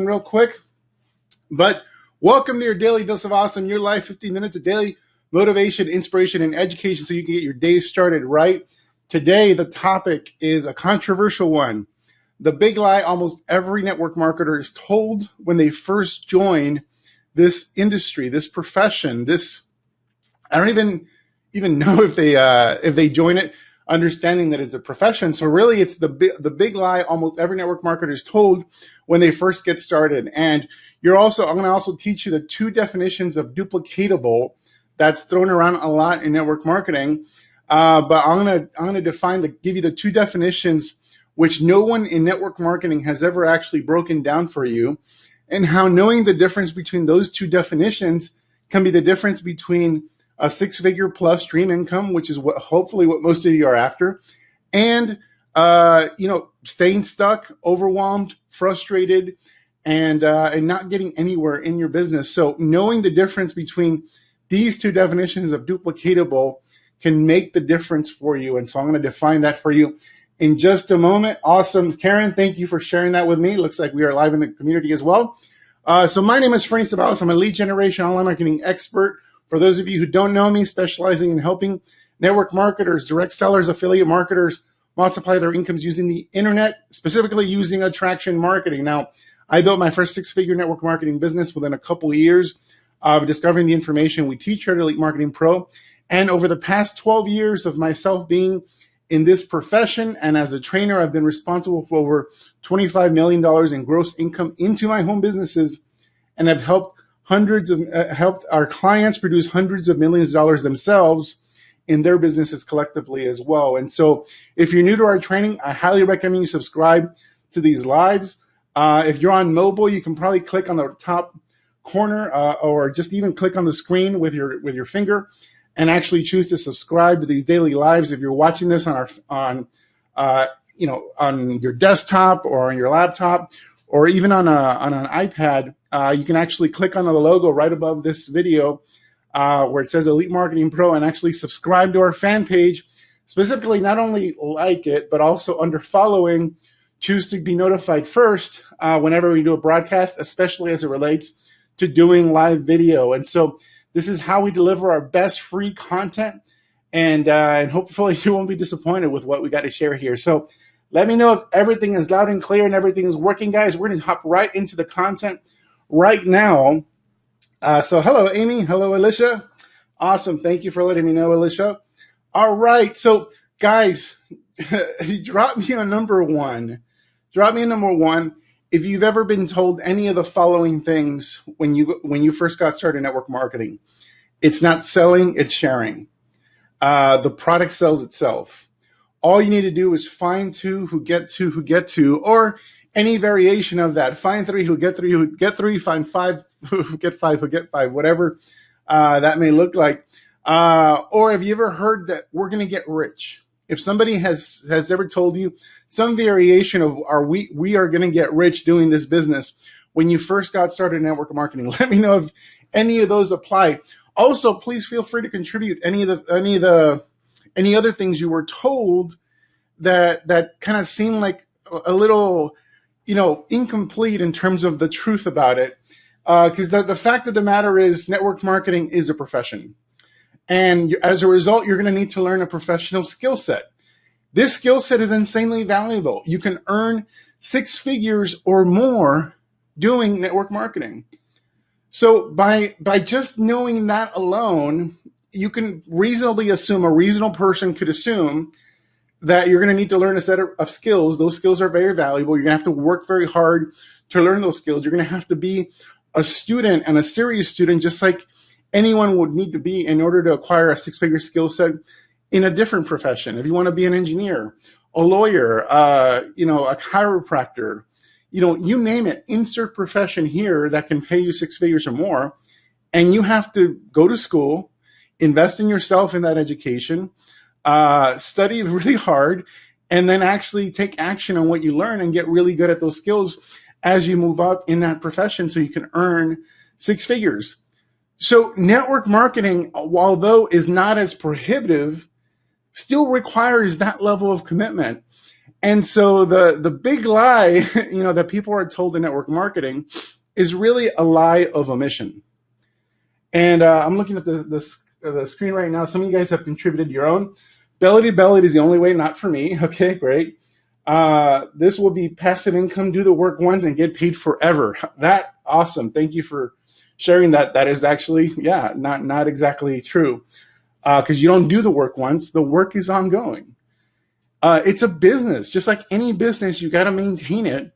real quick. But welcome to your daily dose of awesome, your life 15 minutes of daily motivation, inspiration, and education so you can get your day started right. Today, the topic is a controversial one. The big lie almost every network marketer is told when they first join this industry, this profession, I don't even know if they join it understanding that it's a profession. So really it's the big lie almost every network marketer is told when they first get started. And I'm going to also teach you the two definitions of duplicatable that's thrown around a lot in network marketing. But I'm going to give you the two definitions which no one in network marketing has ever actually broken down for you, and how knowing the difference between those two definitions can be the difference between a six-figure plus dream income, which is hopefully what most of you are after, and staying stuck, overwhelmed, frustrated, and not getting anywhere in your business. So knowing the difference between these two definitions of duplicatable can make the difference for you. And so I'm going to define that for you in just a moment. Awesome. Karen, thank you for sharing that with me. Looks like we are live in the community as well. So my name is Ferny Ceballos. I'm a lead generation online marketing expert. For those of you who don't know me, specializing in helping network marketers, direct sellers, affiliate marketers multiply their incomes using the internet, specifically using attraction marketing. Now, I built my first six-figure network marketing business within a couple of years of discovering the information we teach here at Elite Marketing Pro. And over the past 12 years of myself being in this profession and as a trainer, I've been responsible for over $25 million in gross income into my home businesses, and have helped our clients produce hundreds of millions of dollars themselves in their businesses collectively as well. And so if you're new to our training, I highly recommend you subscribe to these lives. If you're on mobile, you can probably click on the top corner or just even click on the screen with your finger and actually choose to subscribe to these daily lives. If you're watching this on your desktop or on your laptop or even on an iPad, you can actually click on the logo right above this video where it says Elite Marketing Pro and actually subscribe to our fan page. Specifically, not only like it, but also under following, choose to be notified first whenever we do a broadcast, especially as it relates to doing live video. And so this is how we deliver our best free content, and hopefully you won't be disappointed with what we got to share here. So let me know if everything is loud and clear and everything is working, guys. We're going to hop right into the content right now. So hello, Amy. Hello, Alicia. Awesome. Thank you for letting me know, Alicia. All right. So guys, drop me a number one. Drop me a number one if you've ever been told any of the following things when you first got started in network marketing. It's not selling, it's sharing. The product sells itself. All you need to do is find two who get two, or any variation of that. Find three who get three, find five who get five, whatever that may look like. Or have you ever heard that we're going to get rich? If somebody has ever told you some variation of we are going to get rich doing this business when you first got started in network marketing, let me know if any of those apply. Also, please feel free to contribute any other things you were told that kind of seem like a little, incomplete in terms of the truth about it. Because the fact of the matter is network marketing is a profession. And as a result, you're going to need to learn a professional skill set. This skill set is insanely valuable. You can earn six figures or more doing network marketing. So by just knowing that alone, you can reasonably assume, a reasonable person could assume, that you're going to need to learn a set of skills. Those skills are very valuable. You're going to have to work very hard to learn those skills. You're going to have to be a student, and a serious student, just like anyone would need to be in order to acquire a six-figure skill set in a different profession. If you want to be an engineer, a lawyer, a chiropractor, you name it, insert profession here that can pay you six figures or more. And you have to go to school, invest in yourself in that education, study really hard, and then actually take action on what you learn and get really good at those skills as you move up in that profession so you can earn six figures. So network marketing, although is not as prohibitive, still requires that level of commitment. And so the big lie, that people are told in network marketing is really a lie of omission. And I'm looking at the screen right now. Some of you guys have contributed your own. Belly to belly is the only way, not for me. Okay, great. This will be passive income. Do the work once and get paid forever. That awesome. Thank you for sharing that. That is actually, not exactly true, because you don't do the work once. The work is ongoing. It's a business, just like any business. You got to maintain it,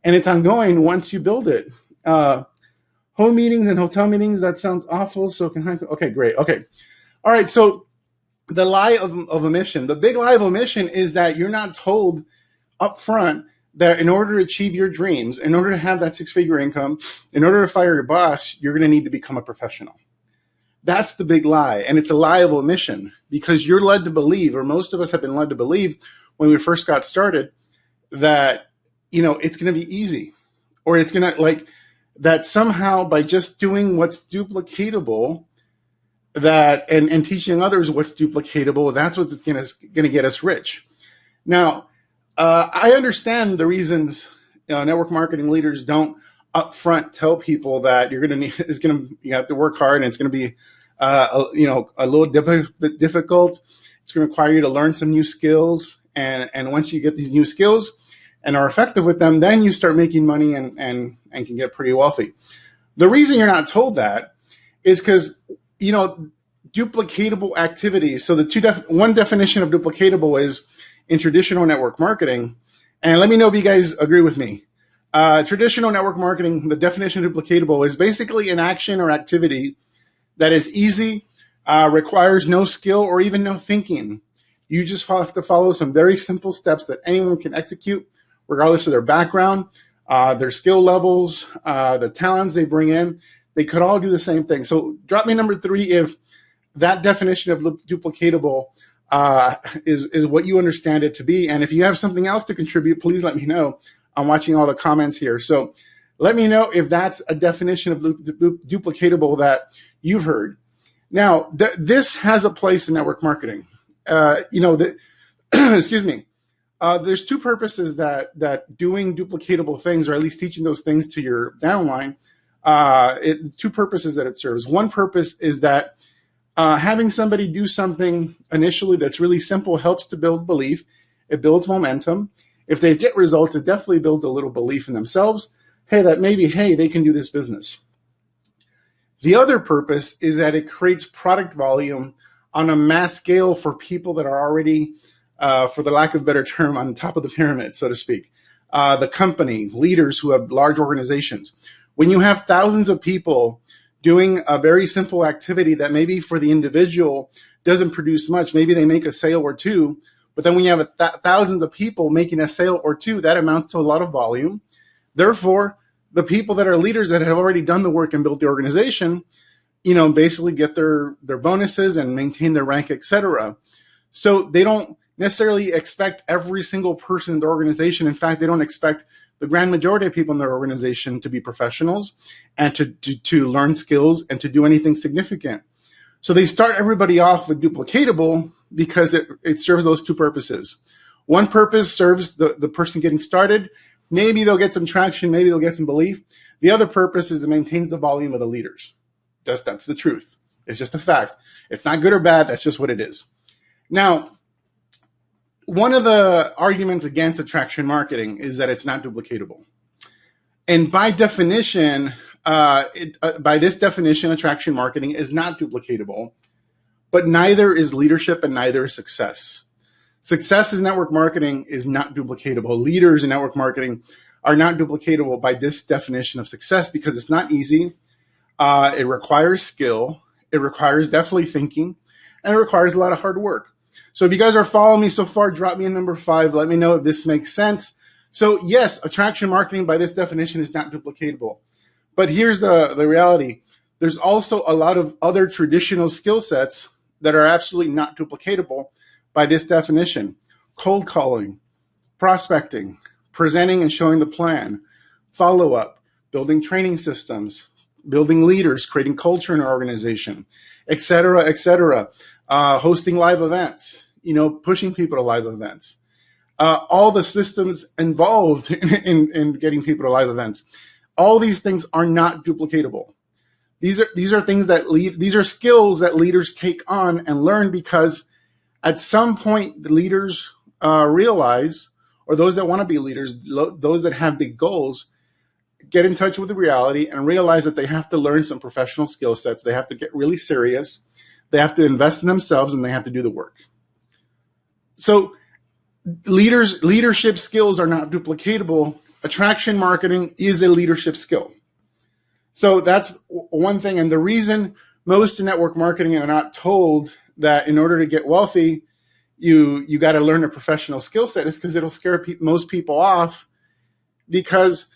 and it's ongoing once you build it. Home meetings and hotel meetings. That sounds awful. So okay, great. Okay, all right. So the lie of omission. The big lie of omission is that you're not told up front that in order to achieve your dreams, in order to have that six-figure income, in order to fire your boss, you're going to need to become a professional. That's the big lie. And it's a lie of omission, because you're led to believe, or most of us have been led to believe when we first got started, that, it's going to be easy, or it's going to that somehow by just doing what's duplicatable, that and teaching others what's duplicatable, that's what's going to get us rich. Now, I understand the reasons network marketing leaders don't upfront tell people that you have to work hard, and it's going to be a little bit difficult. It's going to require you to learn some new skills, and once you get these new skills and are effective with them, then you start making money and can get pretty wealthy. The reason you're not told that is because duplicatable activities. So one definition of duplicatable is in traditional network marketing, and let me know if you guys agree with me. Traditional network marketing, the definition of duplicatable is basically an action or activity that is easy, requires no skill or even no thinking. You just have to follow some very simple steps that anyone can execute, regardless of their background, their skill levels, the talents they bring in. They could all do the same thing. So drop me number 3 if that definition of duplicatable is what you understand it to be. And if you have something else to contribute, please let me know. I'm watching all the comments here. So let me know if that's a definition of duplicatable that you've heard. Now, this has a place in network marketing. Excuse me. There's 2 purposes that doing duplicatable things, or at least teaching those things to your downline, 2 purposes that it serves. One purpose is that having somebody do something initially that's really simple helps to build belief. It builds momentum. If they get results, it definitely builds a little belief in themselves. Hey, they can do this business. The other purpose is that it creates product volume on a mass scale for people that are already, for the lack of a better term, on top of the pyramid, so to speak. The company, leaders who have large organizations. When you have thousands of people doing a very simple activity that maybe for the individual doesn't produce much, maybe they make a sale or 2, but then when you have thousands of people making a sale or 2, that amounts to a lot of volume. Therefore, the people that are leaders that have already done the work and built the organization, basically get their bonuses and maintain their rank, etc. So they don't necessarily expect every single person in the organization. In fact, they don't expect the grand majority of people in their organization to be professionals and to learn skills and to do anything significant. So they start everybody off with duplicatable because it serves those 2 purposes. One purpose serves the person getting started. Maybe they'll get some traction, maybe they'll get some belief. The other purpose is it maintains the volume of the leaders. That's the truth. It's just a fact. It's not good or bad, that's just what it is. Now, one of the arguments against attraction marketing is that it's not duplicatable. And by definition, by this definition, attraction marketing is not duplicatable, but neither is leadership and neither is success. Success in network marketing is not duplicatable. Leaders in network marketing are not duplicatable by this definition of success because it's not easy. It requires skill. It requires definitely thinking, and it requires a lot of hard work. So if you guys are following me so far, drop me a number 5. Let me know if this makes sense. So yes, attraction marketing by this definition is not duplicatable. But here's the reality. There's also a lot of other traditional skill sets that are absolutely not duplicatable by this definition. Cold calling, prospecting, presenting and showing the plan, follow-up, building training systems, building leaders, creating culture in our organization, et cetera, hosting live events, pushing people to live events. all the systems involved in getting people to live events. All these things are not duplicatable. These are things that these are skills that leaders take on and learn, because at some point the leaders realize, or those that want to be leaders, those that have big goals, get in touch with the reality and realize that they have to learn some professional skill sets. They have to get really serious. They have to invest in themselves, and they have to do the work. So leadership skills are not duplicatable. Attraction marketing is a leadership skill. So that's one thing. And the reason most in network marketing are not told that in order to get wealthy, you got to learn a professional skill set is because it'll scare most people off, because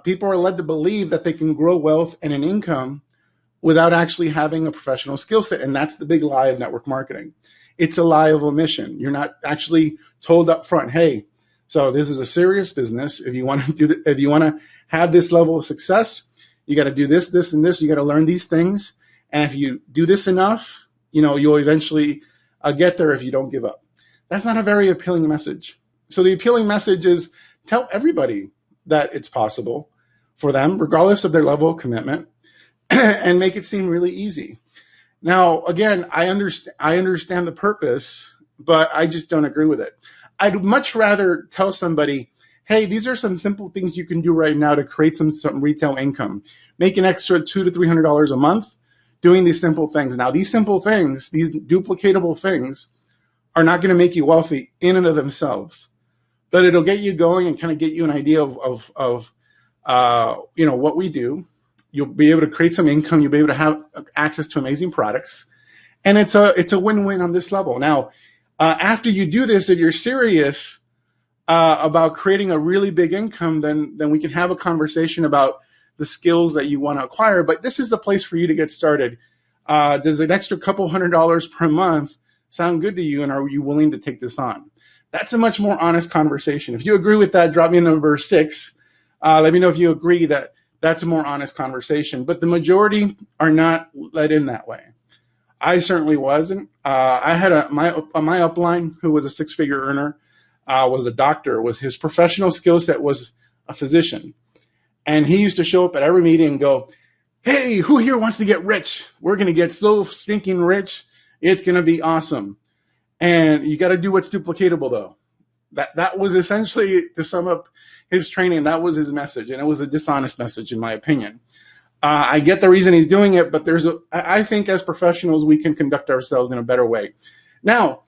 people are led to believe that they can grow wealth and an income without actually having a professional skill set. And that's the big lie of network marketing. It's a lie of omission. You're not actually told up front, hey, so this is a serious business. If you want to if you want to have this level of success, you got to do this, this, and this. You got to learn these things. And if you do this enough, you'll eventually get there if you don't give up. That's not a very appealing message. So the appealing message is tell everybody that it's possible for them, regardless of their level of commitment, and make it seem really easy. Now, again, I understand the purpose, but I just don't agree with it. I'd much rather tell somebody, hey, these are some simple things you can do right now to create some retail income. Make an extra $200 to $300 a month doing these simple things. Now, these simple things, these duplicatable things, are not going to make you wealthy in and of themselves, but it'll get you going and kind of get you an idea of what we do. You'll be able to create some income. You'll be able to have access to amazing products, and it's a win-win on this level. Now, after you do this, if you're serious about creating a really big income, then we can have a conversation about the skills that you want to acquire. But this is the place for you to get started. Does an extra couple $100 per month sound good to you, and are you willing to take this on? That's a much more honest conversation. If you agree with that, drop me a number 6. Let me know if you agree that that's a more honest conversation. But the majority are not led in that way. I certainly wasn't. I had my upline, who was a 6-figure earner, was a doctor. With his professional skill set was a physician. And he used to show up at every meeting and go, hey, who here wants to get rich? We're going to get so stinking rich. It's going to be awesome. And you got to do what's duplicatable, though. That was essentially, to sum up his training, that was his message. And it was a dishonest message, in my opinion. I get the reason he's doing it, but I think as professionals, we can conduct ourselves in a better way. Now,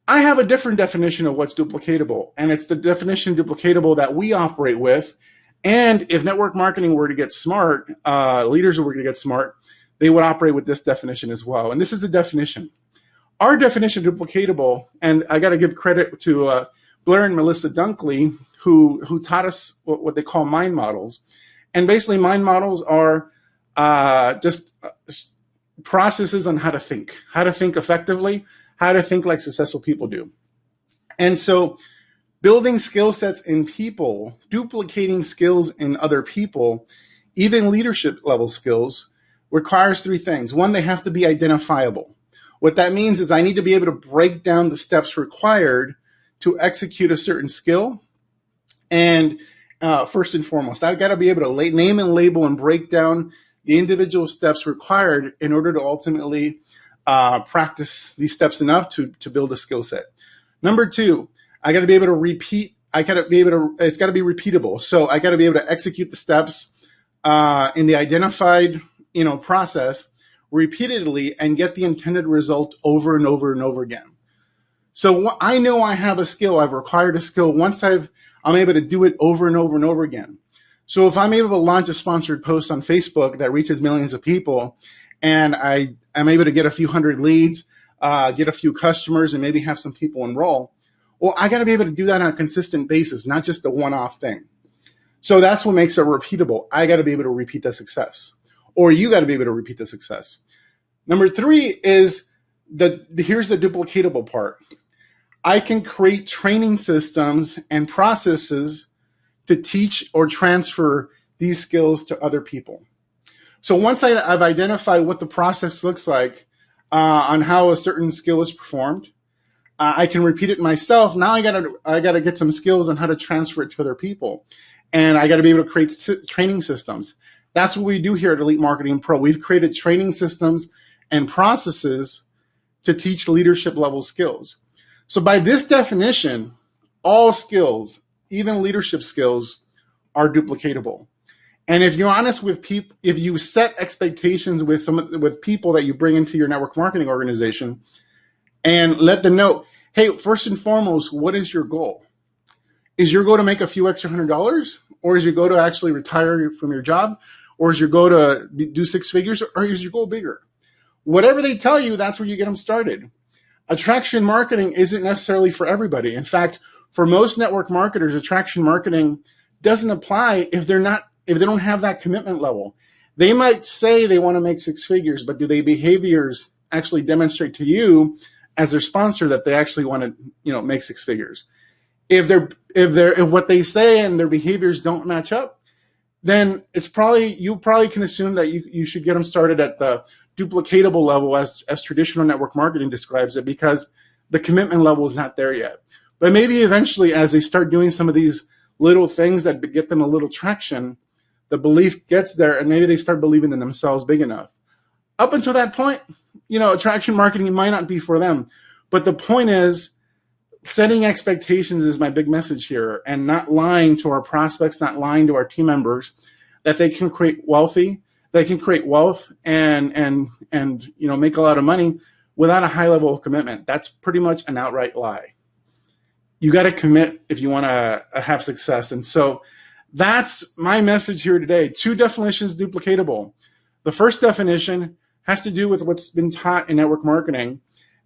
I have a different definition of what's duplicatable, and it's the definition duplicatable that we operate with. And if network marketing were to get smart, leaders were to get smart, they would operate with this definition as well. And this is the definition. Our definition of duplicatable, and I got to give credit to Blair and Melissa Dunkley, who taught us what they call mind models. And basically, mind models are just processes on how to think effectively, how to think like successful people do. And so building skill sets in people, duplicating skills in other people, even leadership level skills, requires 3 things. 1, they have to be identifiable. What that means is I need to be able to break down the steps required to execute a certain skill. And first and foremost, I've got to be able to name and label and break down the individual steps required in order to ultimately practice these steps enough to build a skill set. Number 2, I got to be able to repeat. It's got to be repeatable. So I got to be able to execute the steps in the identified process repeatedly and get the intended result over and over and over again. So I know I have a skill. I've acquired a skill. Once I'm able to do it over and over and over again. So if I'm able to launch a sponsored post on Facebook that reaches millions of people, and I'm able to get a few hundred leads, get a few customers, and maybe have some people enroll, well, I got to be able to do that on a consistent basis, not just a one-off thing. So that's what makes it repeatable. I got to be able to repeat the success, or you got to be able to repeat the success. Number 3 is here's the duplicatable part. I can create training systems and processes to teach or transfer these skills to other people. So once I've identified what the process looks like on how a certain skill is performed, I can repeat it myself. Now I gotta get some skills on how to transfer it to other people, and I got to be able to create training systems. That's what we do here at Elite Marketing Pro. We've created training systems and processes to teach leadership level skills. So by this definition, all skills, even leadership skills, are duplicatable. And if you're honest with people, if you set expectations with people that you bring into your network marketing organization, and let them know, hey, first and foremost, what is your goal? Is your goal to make a few extra $100, or is your goal to actually retire from your job, or is your goal to do six figures, or is your goal bigger? Whatever they tell you, that's where you get them started. Attraction marketing isn't necessarily for everybody. In fact, for most network marketers, attraction marketing doesn't apply if they don't have that commitment level. They might say they want to make six figures, but do their behaviors actually demonstrate to you as their sponsor that they actually want to, make six figures? If what they say and their behaviors don't match up, then you probably can assume that you should get them started at the duplicatable level as traditional network marketing describes it, because the commitment level is not there yet. But maybe eventually, as they start doing some of these little things that get them a little traction, the belief gets there, and maybe they start believing in themselves big enough. Up until that point, attraction marketing might not be for them. But the point is, setting expectations is my big message here, and not lying to our prospects, not lying to our team members, that they can create wealth and make a lot of money without a high level of commitment. That's pretty much an outright lie. You got to commit if you want to have success. And so that's my message here today. 2 definitions duplicatable. The first definition has to do with what's been taught in network marketing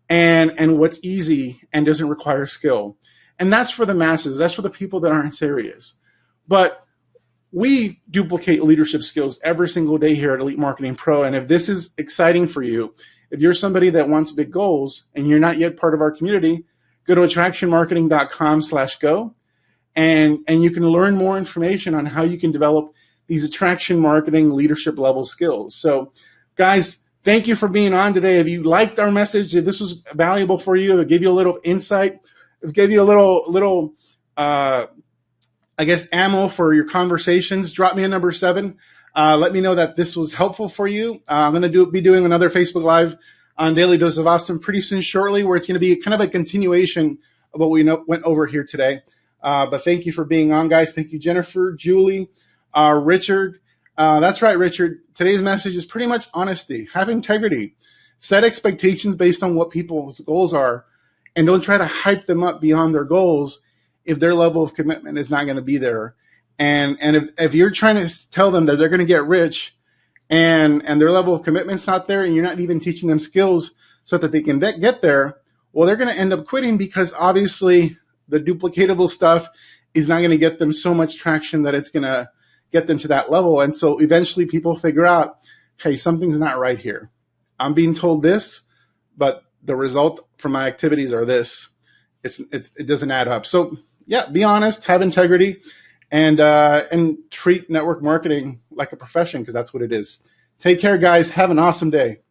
and what's easy and doesn't require skill. And that's for the masses. That's for the people that aren't serious. But we duplicate leadership skills every single day here at Elite Marketing Pro. And if this is exciting for you, if you're somebody that wants big goals and you're not yet part of our community, go to attractionmarketing.com/go. And you can learn more information on how you can develop these attraction marketing leadership level skills. So guys, thank you for being on today. If you liked our message, if this was valuable for you, if it gave you a little insight, if it gave you a little ammo for your conversations, drop me a number 7. Let me know that this was helpful for you. I'm going to be doing another Facebook Live on Daily Dose of Awesome pretty soon shortly, where it's going to be kind of a continuation of what we went over here today. But thank you for being on, guys. Thank you, Jennifer, Julie, Richard. That's right, Richard. Today's message is pretty much honesty. Have integrity. Set expectations based on what people's goals are, and don't try to hype them up beyond their goals if their level of commitment is not going to be there. And if you're trying to tell them that they're going to get rich and their level of commitment's not there, and you're not even teaching them skills so that they can get there, well, they're going to end up quitting, because obviously the duplicatable stuff is not going to get them so much traction that it's going to get them to that level. And so eventually people figure out, hey, something's not right here. I'm being told this, but the result from my activities are this. It doesn't add up. So yeah, be honest, have integrity, and treat network marketing like a profession, because that's what it is. Take care, guys. Have an awesome day.